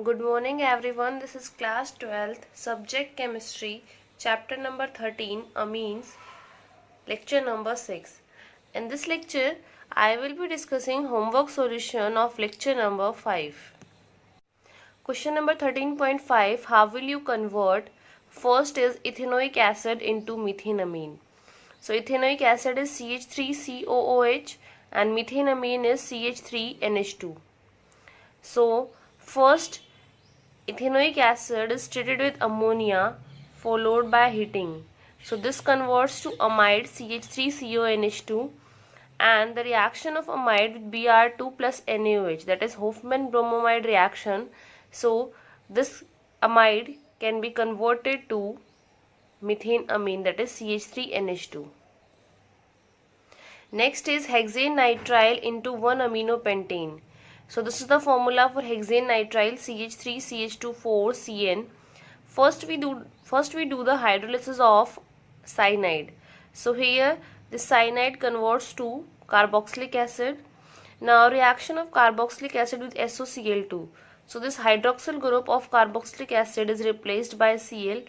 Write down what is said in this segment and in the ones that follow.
Good morning everyone. This is class 12th, subject chemistry, chapter number 13, amines, lecture number 6. In this lecture, I will be discussing homework solution of lecture number 5. Question number 13.5, how will you convert? First is ethanoic acid into methenamine. So ethanoic acid is CH3COOH and methenamine is CH3NH2. So first, ethanoic acid is treated with ammonia followed by heating. So this converts to amide CH3CONH2 and the reaction of amide with Br2 plus NaOH, that is Hofmann bromamide reaction. So this amide can be converted to methenamine, that is CH3NH2. Next is hexane nitrile into 1-aminopentane. So this is the formula for hexane nitrile CH3CH24CN. First we do the hydrolysis of cyanide. So here the cyanide converts to carboxylic acid. Now reaction of carboxylic acid with SOCl2. So this hydroxyl group of carboxylic acid is replaced by Cl.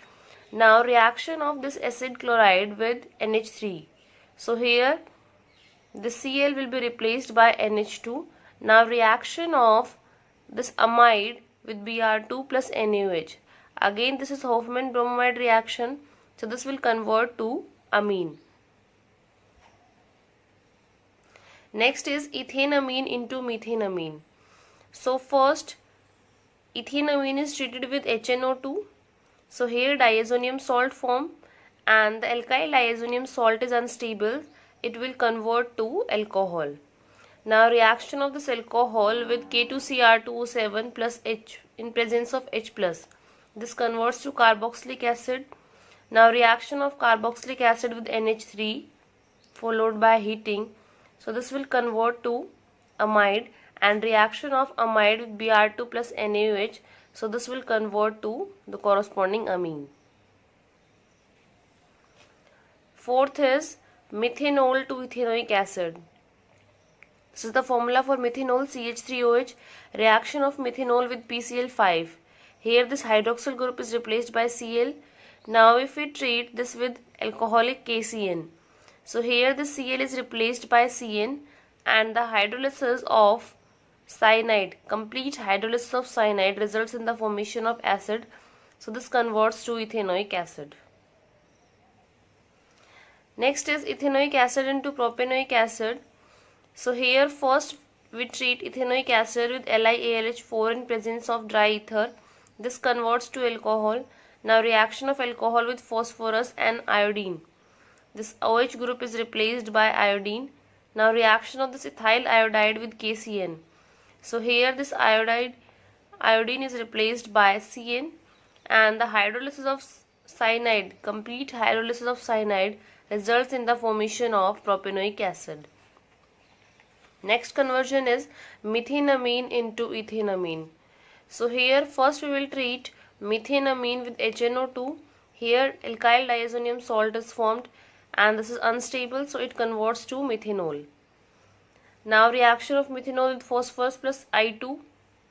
Now reaction of this acid chloride with NH3. So here the Cl will be replaced by NH2. Now reaction of this amide with Br2 plus NaOH. Again this is Hofmann bromamide reaction. So this will convert to amine. Next is ethanamine into methenamine. So first ethanamine is treated with HNO2. So here diazonium salt form and the alkyl diazonium salt is unstable. It will convert to alcohol. Now reaction of this alcohol with K2Cr2O7 plus H in presence of H plus. This converts to carboxylic acid. Now reaction of carboxylic acid with NH3 followed by heating. So this will convert to amide and reaction of amide with Br2 plus NaOH. So this will convert to the corresponding amine. Fourth is methanol to ethanoic acid. This is the formula for methanol CH3OH, reaction of methanol with PCl5. Here this hydroxyl group is replaced by Cl. Now if we treat this with alcoholic KCN. So here the Cl is replaced by Cn and the hydrolysis of cyanide, complete hydrolysis of cyanide results in the formation of acid. So this converts to ethanoic acid. Next is ethanoic acid into propanoic acid. So here first we treat ethanoic acid with LiAlH4 in presence of dry ether. This converts to alcohol. Now reaction of alcohol with phosphorus and iodine. This OH group is replaced by iodine. Now reaction of this ethyl iodide with KCN. So here this iodine is replaced by Cn and the hydrolysis of cyanide, complete hydrolysis of cyanide results in the formation of propanoic acid. Next conversion is methenamine into ethanamine. So here first we will treat methenamine with HNO2. Here alkyl diazonium salt is formed and this is unstable, so it converts to methanol. Now reaction of methanol with phosphorus plus I2.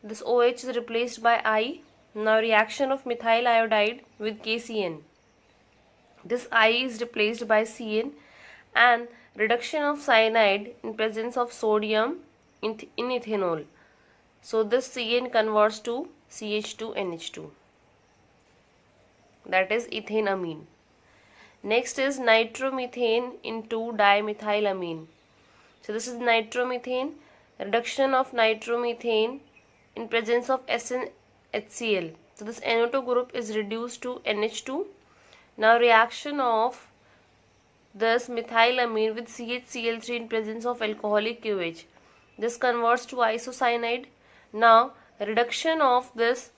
This OH is replaced by I. Now reaction of methyl iodide with KCN. This I is replaced by Cn and reduction of cyanide in presence of sodium in ethanol. So this Cn converts to CH2NH2. That is ethanamine. Next is nitromethane into dimethylamine. So this is nitromethane, reduction of nitromethane in presence of SnHCl. So this NO2 group is reduced to NH2. Now reaction of this methylamine with CHCl3 in presence of alcoholic QH. This converts to isocyanide. Now reduction of this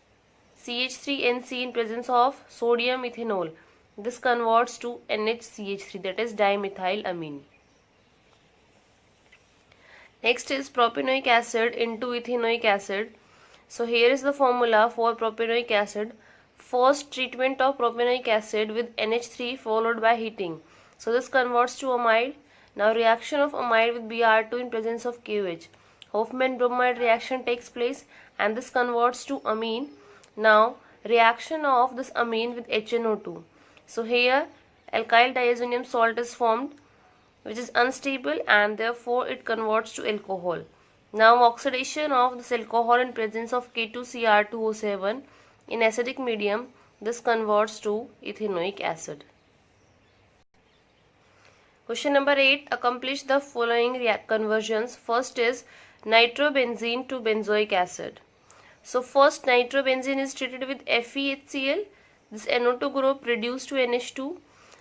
CH3NC in presence of sodium ethanol. This converts to NHCH3, that is dimethylamine. Next is propanoic acid into ethanoic acid. So here is the formula for propanoic acid. First treatment of propanoic acid with NH3 followed by heating. So this converts to amide. Now reaction of amide with Br2 in presence of KOH. Hofmann bromide reaction takes place and this converts to amine. Now reaction of this amine with HNO2. So here alkyl diazonium salt is formed, which is unstable, and therefore it converts to alcohol. Now oxidation of this alcohol in presence of K2Cr2O7 in acidic medium, this converts to ethanoic acid. Question number 8. Accomplish the following conversions. First is nitrobenzene to benzoic acid. So first nitrobenzene is treated with FeHCl. This NO2 group reduced to NH2.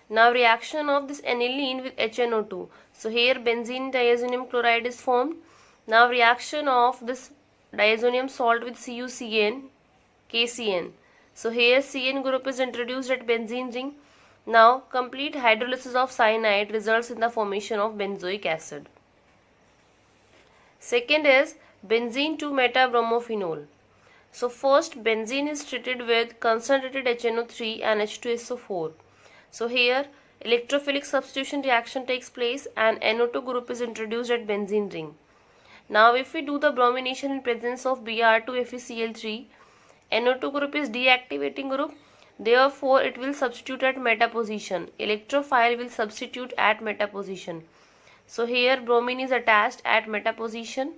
Now reaction of this aniline with HNO2. So here benzene diazonium chloride is formed. Now reaction of this diazonium salt with CuCN, KCN. So here CN group is introduced at benzene ring. Now complete hydrolysis of cyanide results in the formation of benzoic acid. Second is benzene to metabromophenol. So first benzene is treated with concentrated HNO3 and H2SO4. So here electrophilic substitution reaction takes place and NO2 group is introduced at benzene ring. Now if we do the bromination in presence of Br2FeCl3, NO2 group is deactivating group, therefore it will substitute at meta position. Electrophile will substitute at meta position. So here bromine is attached at meta position.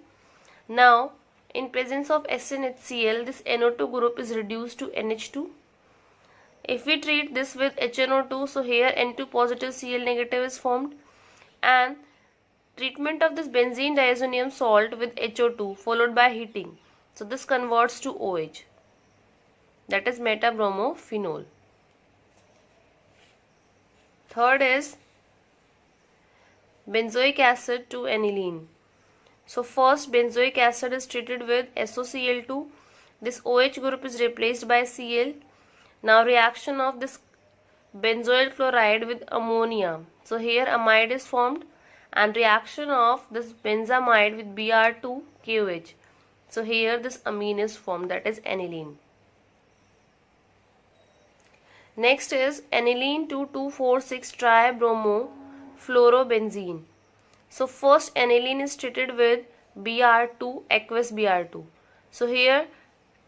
Now in presence of SnHCl, this NO2 group is reduced to NH2. If we treat this with HNO2, so here N2 positive Cl negative is formed, and treatment of this benzene diazonium salt with HO2 followed by heating. So this converts to OH, that is metabromophenol. Third is benzoic acid to aniline. So first benzoic acid is treated with SOCl2. This OH group is replaced by Cl. Now reaction of this benzoyl chloride with ammonia. So here amide is formed, and reaction of this benzamide with Br2KOH. So here this amine is formed, that is aniline. Next is aniline to 2,4,6-tribromofluorobenzene. So first aniline is treated with Br2 aqueous Br2. So here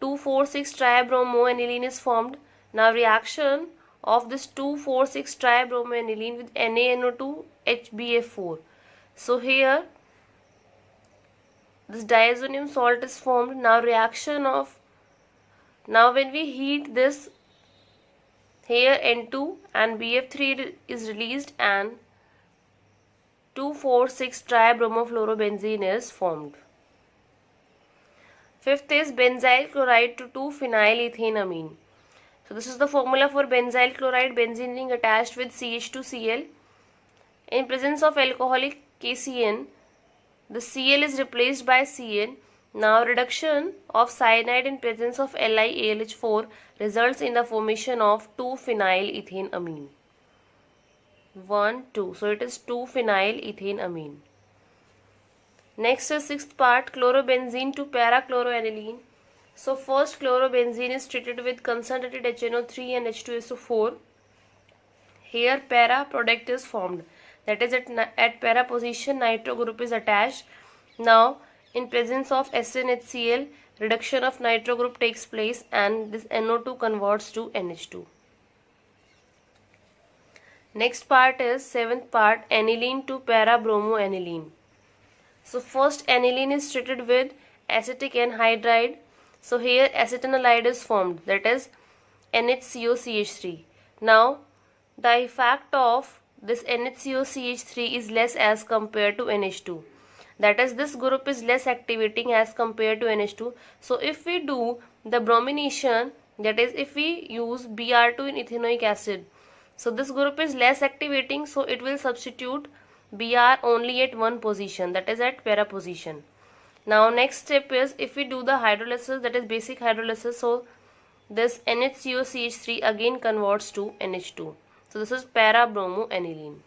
2,4,6-tribromoaniline is formed. Now reaction of this 2,4,6-tribromoaniline with NaNO2 HBF4. So here this diazonium salt is formed. Now when we heat this, here N2 and BF3 is released and 2,4,6-tribromofluorobenzene is formed. Fifth is benzyl chloride to 2-phenylethanamine. So this is the formula for benzyl chloride, benzene ring attached with CH2Cl. In presence of alcoholic KCN, the Cl is replaced by Cn. Now reduction of cyanide in presence of LiAlH4 results in the formation of 2-phenylethanamine. 1, 2. So it is 2-phenylethanamine. Next is sixth part, chlorobenzene to parachloroaniline. So first chlorobenzene is treated with concentrated HNO3 and H2SO4. Here para product is formed, that is at para position nitro group is attached. Now in presence of SnHCl, reduction of nitro group takes place and this NO2 converts to NH2. Next part is seventh part, aniline to parabromoaniline. So first aniline is treated with acetic anhydride. So here acetanilide is formed, that is NHCOCH3. Now the effect of this NHCOCH3 is less as compared to NH2. That is, this group is less activating as compared to NH2. So if we do the bromination, that is if we use Br2 in ethanoic acid, so this group is less activating, so it will substitute Br only at one position, that is at para position. Now next step is if we do the hydrolysis, that is basic hydrolysis, so this NHCOCH3 again converts to NH2. So this is parabromoaniline.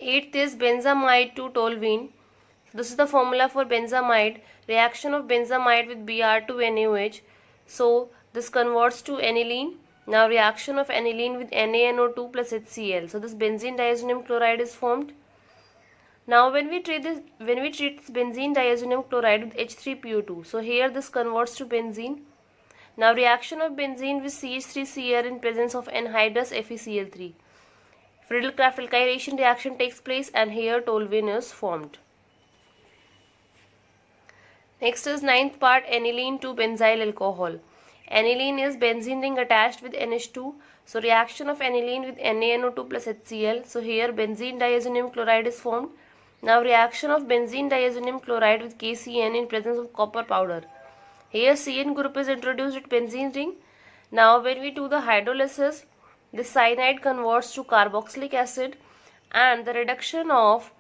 Eighth is benzamide to toluene. This is the formula for benzamide. Reaction of benzamide with Br2NaOH. So this converts to aniline. Now reaction of aniline with NaNO2 plus HCl. So this benzene diazonium chloride is formed. Now when we treat this benzene diazonium chloride with H3PO2, so here this converts to benzene. Now reaction of benzene with CH3Cl in presence of anhydrous FeCl3. Friedel-Crafts alkylation reaction takes place and here toluene is formed. Next is ninth part, aniline to benzyl alcohol. Aniline is benzene ring attached with NH2. So reaction of aniline with NaNO2 plus HCl. So here benzene diazonium chloride is formed. Now reaction of benzene diazonium chloride with KCN in presence of copper powder. Here CN group is introduced with benzene ring. Now when we do the hydrolysis, the cyanide converts to carboxylic acid and the reduction of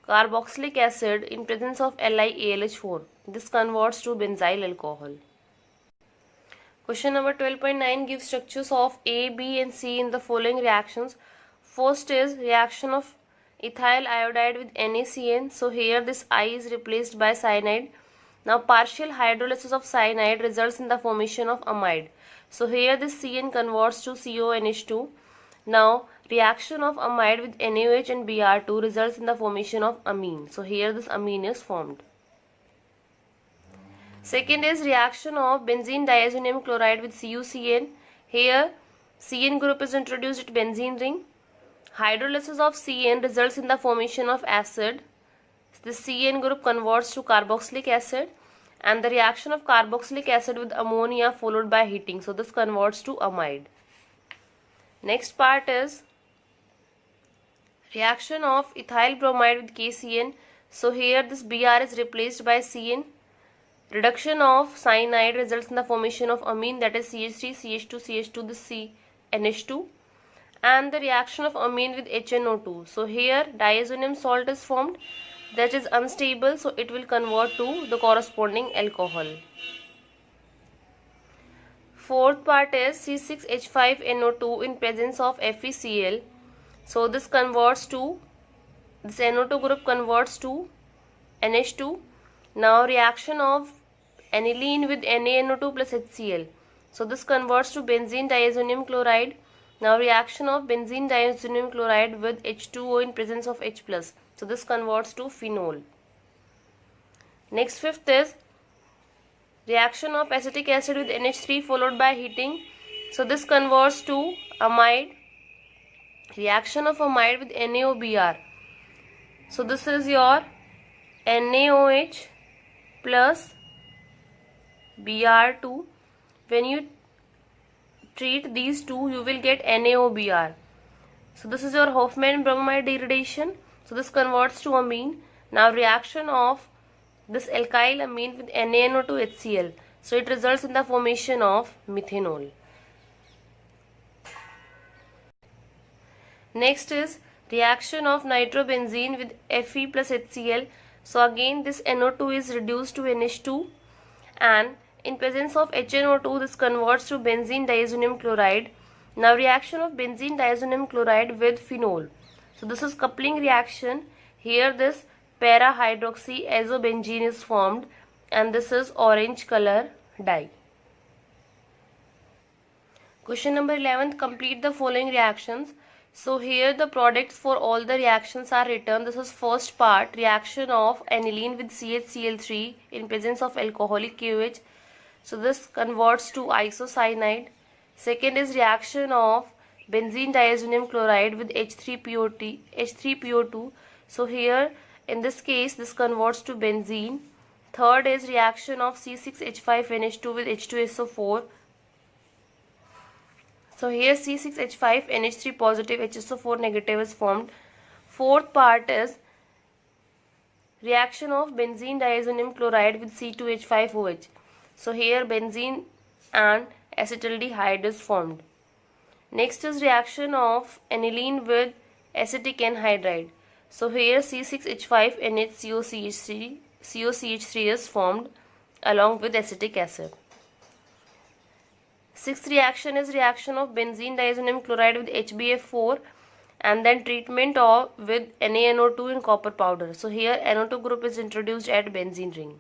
carboxylic acid in presence of LiAlH4. This converts to benzyl alcohol. Question number 12.9 gives structures of A, B and C in the following reactions. First is reaction of ethyl iodide with NaCN. So here this I is replaced by cyanide. Now partial hydrolysis of cyanide results in the formation of amide. So here this CN converts to CONH2. Now reaction of amide with NaOH and Br2 results in the formation of amine. So here this amine is formed. Second is reaction of benzene diazonium chloride with CuCN. Here CN group is introduced at benzene ring. Hydrolysis of CN results in the formation of acid. The CN group converts to carboxylic acid and the reaction of carboxylic acid with ammonia followed by heating. So this converts to amide. Next part is reaction of ethyl bromide with KCN. So here this Br is replaced by CN. Reduction of cyanide results in the formation of amine, that is CH3, CH2, CH2, this CNH2, and the reaction of amine with HNO2. So here diazonium salt is formed that is unstable, so it will convert to the corresponding alcohol. Fourth part is C6H5NO2 in presence of FeCl. So this converts to, this NO2 group converts to NH2. Now reaction of aniline with NaNO2 plus HCl. So this converts to benzene diazonium chloride. Now reaction of benzene diazonium chloride with H2O in presence of H+. So this converts to phenol. Next fifth is reaction of acetic acid with NH3 followed by heating. So this converts to amide. Reaction of amide with NaOBr. So this is your NaOH plus Br2. When you treat these two, you will get NaOBr. So this is your Hofmann bromide degradation. So this converts to amine. Now reaction of this alkyl amine with NaNO2 HCl. So it results in the formation of methanol. Next is reaction of nitrobenzene with Fe plus HCl. So again this NO2 is reduced to NH2 and in presence of HNO2 this converts to benzene diazonium chloride. Now reaction of benzene diazonium chloride with phenol. So this is coupling reaction. Here this para hydroxy azobenzene is formed and this is orange color dye. Question number 11, complete the following reactions. So here the products for all the reactions are written. This is first part, reaction of aniline with CHCl3 in presence of alcoholic KOH. So this converts to isocyanide. Second is reaction of benzene diazonium chloride with H3PO2. So here in this case this converts to benzene. Third is reaction of C6H5NH2 with H2SO4. So here C6H5NH3 positive, HSO4 negative is formed. Fourth part is reaction of benzene diazonium chloride with C2H5OH. So here benzene and acetaldehyde is formed. Next is reaction of aniline with acetic anhydride. So here C6H5NHCOCH3 is formed along with acetic acid. Sixth reaction is reaction of benzene diazonium chloride with HBF4 and then treatment of with NaNO2 in copper powder. So here NO2 group is introduced at benzene ring.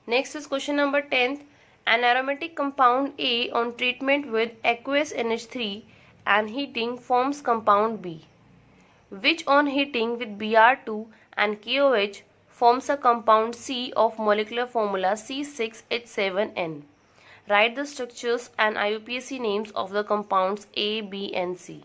Next is question number 10. An aromatic compound A on treatment with aqueous NH3 and heating forms compound B. which on heating with Br2 and KOH forms a compound C of molecular formula C6H7N. Write the structures and IUPAC names of the compounds A, B and C.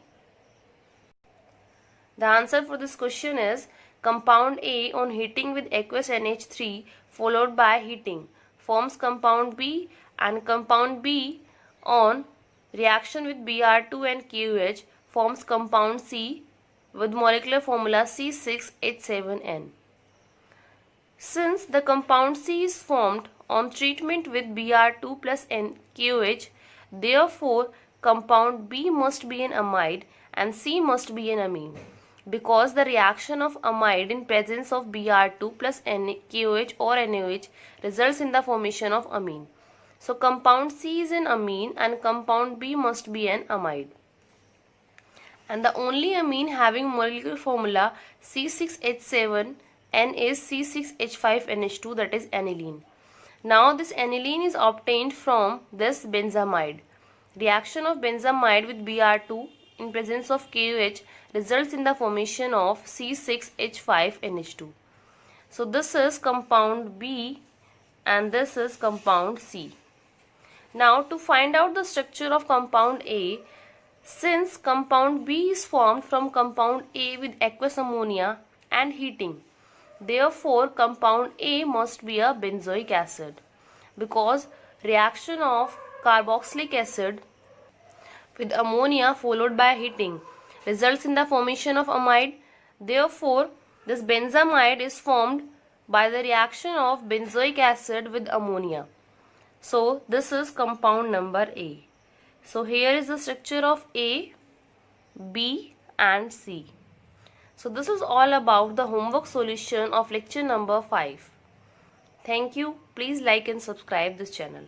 The answer for this question is compound A on heating with aqueous NH3 followed by heating forms compound B, and compound B on reaction with Br2 and KOH forms compound C with molecular formula C6H7N. Since the compound C is formed on treatment with Br2 plus KOH, therefore compound B must be an amide and C must be an amine, because the reaction of amide in presence of Br2 plus KOH or NaOH results in the formation of amine. So compound C is an amine and compound B must be an amide. And the only amine having molecular formula C6H7N is C6H5NH2, that is aniline. Now this aniline is obtained from this benzamide. Reaction of benzamide with Br2 in presence of KOH results in the formation of C6H5NH2. So this is compound B and this is compound C. Now to find out the structure of compound A, since compound B is formed from compound A with aqueous ammonia and heating, therefore compound A must be a benzoic acid, because reaction of carboxylic acid with ammonia followed by heating results in the formation of amide. Therefore this benzamide is formed by the reaction of benzoic acid with ammonia. So this is compound number A. So here is the structure of A, B and C. So this is all about the homework solution of lecture number 5. Thank you. Please like and subscribe this channel.